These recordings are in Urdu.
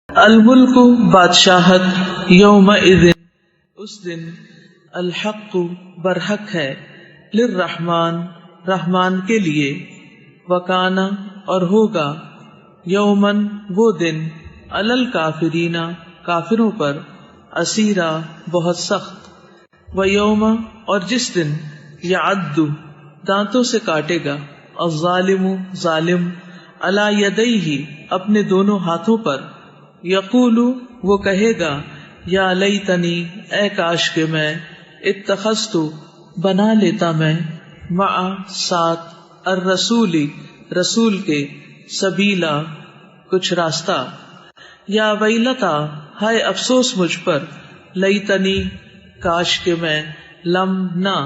الملک بادشاہت یومئذ اس دن الحق برحق ہے للرحمن رحمان کے لیے وکانا اور ہوگا یومن وہ دن علی الکافرین کافروں پر اسیرا بہت سخت ویوم اور جس دن یعد دانتوں سے کاٹے گا الظالم ظالم علی یدیہ اپنے دونوں ہاتھوں پر یقول وہ کہے گا یا لیتنی اے کاش کہ میں اتخذت بنا لیتا میں مع ساتھ الرسول رسول کے سبیلا کچھ راستہ یا ویلتا ہائے افسوس مجھ پر لیتنی کاش کہ میں لم نہ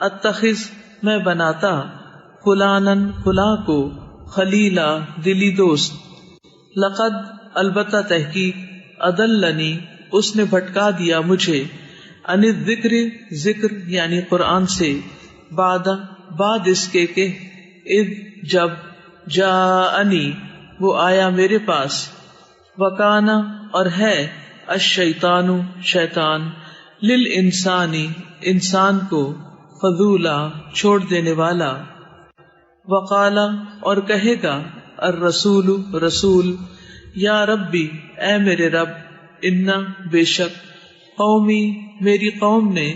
اتخذ میں بناتا فلانن فلاں کو خلیلا دلی دوست لقد البتہ تحقیق اضلنی اس نے بھٹکا دیا مجھے ان الذکر ذکر یعنی قرآن سے بعد اس کے کہ اذ جب جاءنی وہ آیا میرے پاس وکانا اور ہے الشیطان شیطان للانسانی انسان کو فضولا چھوڑ دینے والا وقالا اور کہے گا الرسول رسول یا ربی اے میرے رب انا بے شک قومی میری قوم نے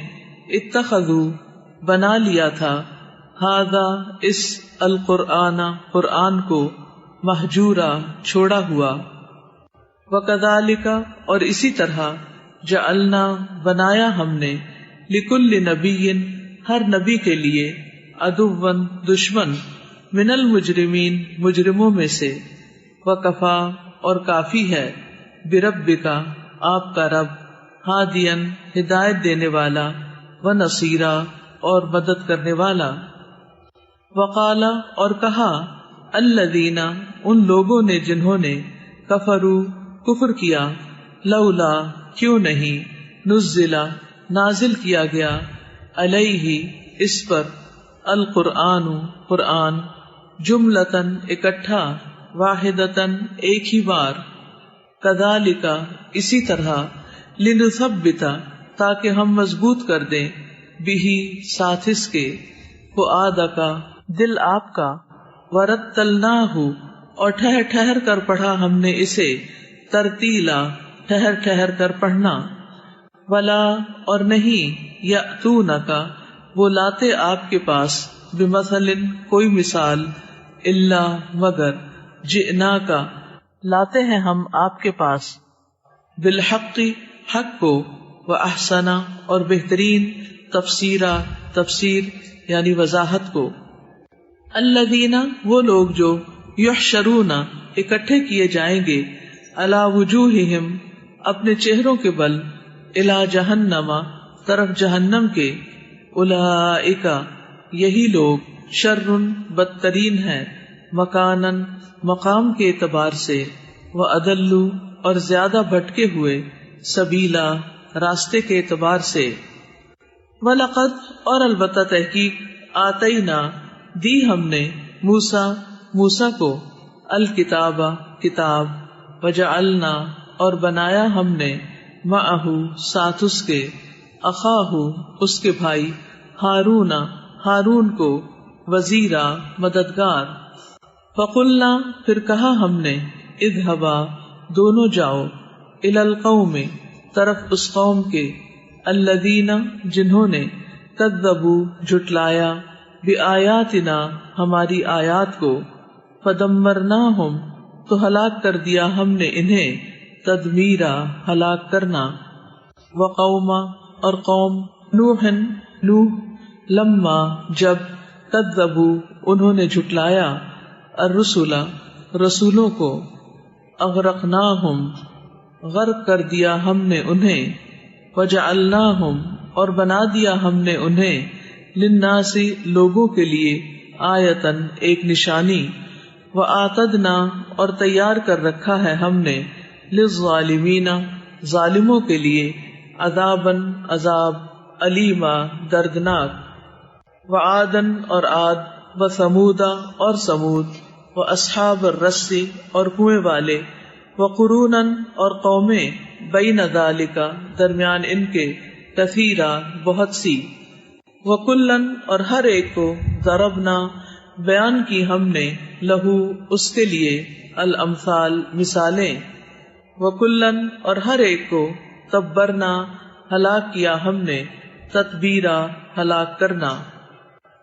اتخذو بنا لیا تھا ھذا اس القرآن قرآن کو مہجورا چھوڑا ہوا وکذالک اور اسی طرح جعلنا بنایا ہم نے لکل نبی ہر نبی کے لیے عدوا دشمن من المجرمین مجرموں میں سے وکفا اور کافی ہے بربک آپ کا رب ہادین ہدایت دینے والا ونصیرا اور مدد کرنے والا وقالا اور کہا الذین ان لوگوں نے جنہوں نے کفروا کفر کیا لولا کیوں نہیں نزلا نازل کیا گیا علیہ اس پر القرآن قرآن جملتاً اکٹھا واحدتاً ایک ہی بار کذالک اسی طرح لنثبت تاکہ ہم مضبوط کر دیں بہی ساتھ اس کے فؤادک دل آپ کا ورتلناہ اور ٹھہر ٹھہر کر پڑھا ہم نے اسے ترتیلا ٹھہر ٹھہر کر پڑھنا ولا اور نہیں یأتونک وہ لاتے آپ کے پاس بمثل کوئی مثال الا مگر جئنا کا لاتے ہیں ہم آپ کے پاس بالحق حق کو واحسنا اور بہترین تفسیرا تفسیر یعنی وضاحت کو الذین وہ لوگ جو یحشرون اکٹھے کیے جائیں گے علی وجوہہم اپنے چہروں کے بل الی جہنم طرف جہنم کے اولئک یہی لوگ شر بدترین ہے مکانن مقام کے اعتبار سے واضل اور زیادہ بھٹکے ہوئے سبیلا راستے کے اعتبار سے وَلَقَدْ اور البتہ تحقیق آتینا دی ہم نے موسیٰ کو الکتاب کتاب وجعلنا اور بنایا ہم نے معہ ساتھ اس کے اخاہ اس کے بھائی ہارون کو وزیرا مددگار فقلنا پھر کہا ہم نے اذهبا دونوں جاؤ الی القوم طرف اس قوم کے الذین جنہوں نے کذبوا جھٹلایا بآیاتنا ہماری آیات کو فدمرناہم تو ہلاک کر دیا ہم نے انہیں تدمیرا ہلاک کرنا وقوم اور قوم نوح لما جب کذبوا انہوں نے جھٹلایا الرسل رسولوں کو اغرقناہم غرق کر دیا ہم نے انہیں وجعلناہم اور بنا دیا ہم نے انہیں للناس لوگوں کے لیے آیتن ایک نشانی وآتدنا اور تیار کر رکھا ہے ہم نے للظالمین ظالموں کے لیے عذابن عذاب علیما دردناک وعادن اور عاد وثمودا اور ثمود واصحاب الرس اور کنویں والے وقرونن اور قومیں، بین ذالک درمیان ان کے، کثیرا بہت سی، وکلن اور ہر ایک کو، ضربنا بیان کی ہم نے، لہو اس کے لیے، الامثال مثالیں، وکلن اور ہر ایک کو، تبرنا ہلاک کیا ہم نے، تتبیرا ہلاک کرنا،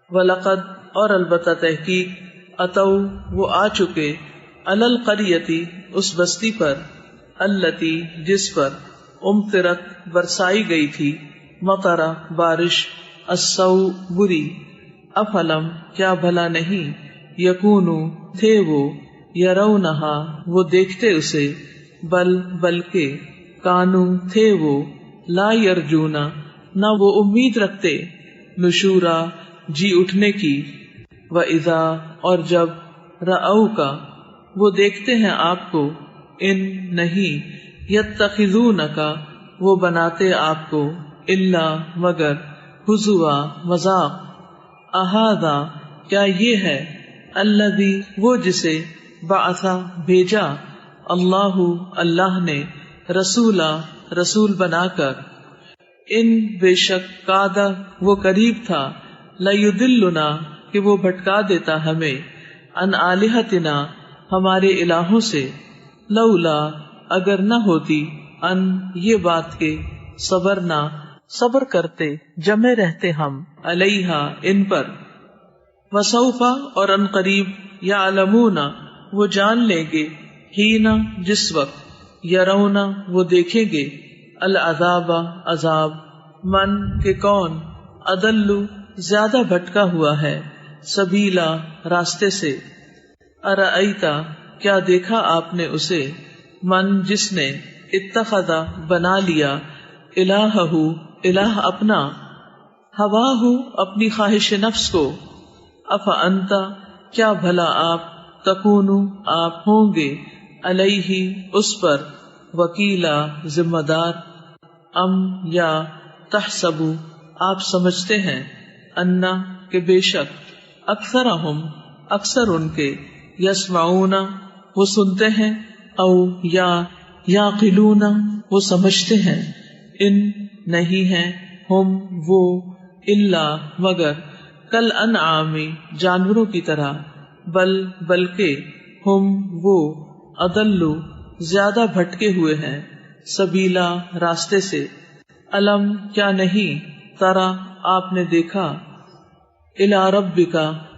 وَلَقَدْ اور البتہ تحقیق، اتو وہ آ چکے، علی القریۃ اس بستی پر، التی جس پر، امطرت برسائی گئی تھی، مطر بارش، السوء بری، افلم کیا بھلا نہیں، یکونو تھے وہ، یرونہا وہ دیکھتے اسے، بلکہ کانو تھے وہ، لا یرجونا نہ وہ امید رکھتے، نشورا جی اٹھنے کی، وَإِذَا اور جب، رأوکا وہ دیکھتے ہیں آپ کو، ان نہیں، یتخذونکا وہ بناتے آپ کو، الا مگر، ہزوا مذاق، اہذا کیا یہ ہے، الذی وہ جسے، بعثا بھیجا، اللہ اللہ نے، رسولا رسول بنا کر، ان بے شک کادا وہ قریب تھا، لیضلنا کہ وہ بھٹکا دیتا ہمیں، عن آلہتنا ہمارے الہوں سے، لولا اگر نہ ہوتی، ان یہ بات کے، صبرنا صبر کرتے، جمے رہتے ہم، علیہا ان پر، وسوفا اور ان قریب، یعلمون وہ جان لیں گے، ہینا جس وقت، یرونا وہ دیکھیں گے، العذاب عذاب، من کہ کون، اضل زیادہ بھٹکا ہوا ہے، سبیلا راستے سے، ارأیتا کیا دیکھا آپ نے اسے، من جس نے، اتخذ بنا لیا، الہہ الہ اپنا، ہواہ اپنی خواہش نفس کو، افانتا کیا بھلا آپ، تکونو آپ ہوں گے، علیہ اس پر، وکیلا ذمہ دار، ام یا تحسبو آپ سمجھتے ہیں، انا کہ بے شک، اکثرہم اکثر ان کے، یسمعون وہ سنتے ہیں، او یا یعقلون وہ سمجھتے ہیں، ان نہیں ہیں، ہم وہ، الا مگر، کل انعام جانوروں کی طرح، بلکہ ہم وہ، اضل زیادہ بھٹکے ہوئے ہیں، سبیلا راستے سے، علم کیا نہیں، ترا آپ نے دیکھا، الی ربک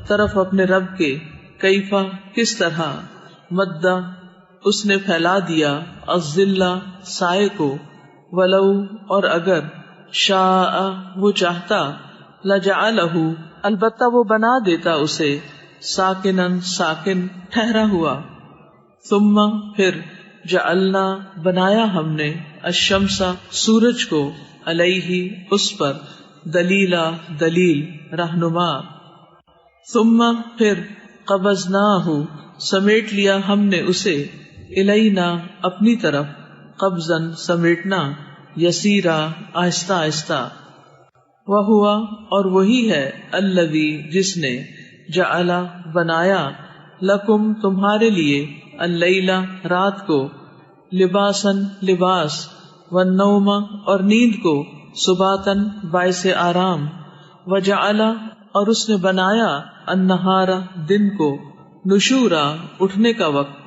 طرف اپنے رب کے، کیفا کس طرح، مدہ اس نے پھیلا دیا، الظل سائے کو، ولو اور اگر، شاء وہ چاہتا، لجعلہ البتہ وہ بنا دیتا اسے، ساکنن ساکن ٹھہرا ہوا، ثم پھر، جعلنا بنایا ہم نے، الشمس سورج کو، علیہ اس پر، دلیلا دلیل رہنما، ثم پھر، قبضناہ سمیٹ لیا ہم نے اسے، الینا اپنی طرف، قبضن سمیٹنا، یسیرا آہستہ آہستہ، وہوا اور وہی ہے، الذی جس نے، جعل بنایا، لکم تمہارے لیے، اللیل رات کو، لباسن لباس، والنوم اور نیند کو، سباتن باعث آرام، وجعل اور اس نے بنایا، النہار دن کو، نشورا اٹھنے کا وقت،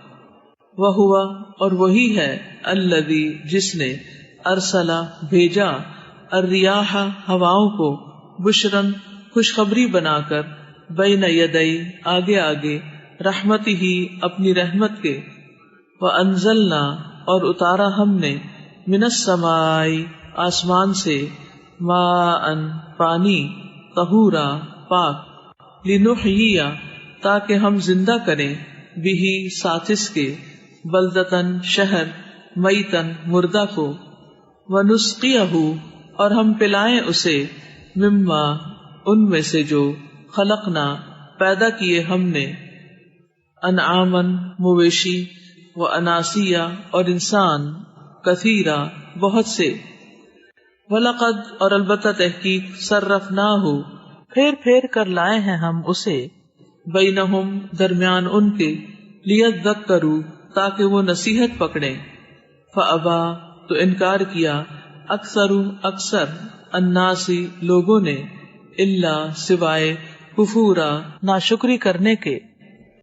وہوا اور وہی ہے، الذی جس نے، ارسلا بھیجا، الریاح ہواؤں کو، بشرن خوشخبری بنا کر، بین یدی آگے آگے، رحمت ہی اپنی رحمت کے، وانزلنا اور اتارا ہم نے، من السماء آسمان سے، ماء پانی، طہورا پاک، لنحیی تاکہ ہم زندہ کریں، بہی ساتھ اس کے، بلدتن شہر، میتن مردہ کو، ونسقیہ اور ہم پلائیں اسے، مما ان میں سے جو، خلقنا پیدا کیے ہم نے، انعامن مویشی، واناسیا اور انسان، کثیرا بہت سے، وَلَقَدْ اور البتہ تحقیق، صرفناہ پھیر پھیر کر لائے ہیں ہم اسے، بینہم درمیان ان کے، لیذکروا تاکہ وہ نصیحت پکڑیں. فابا تو انکار کیا اکثر الناس لوگوں نے الا سوائے کفورا ناشکری کرنے کے.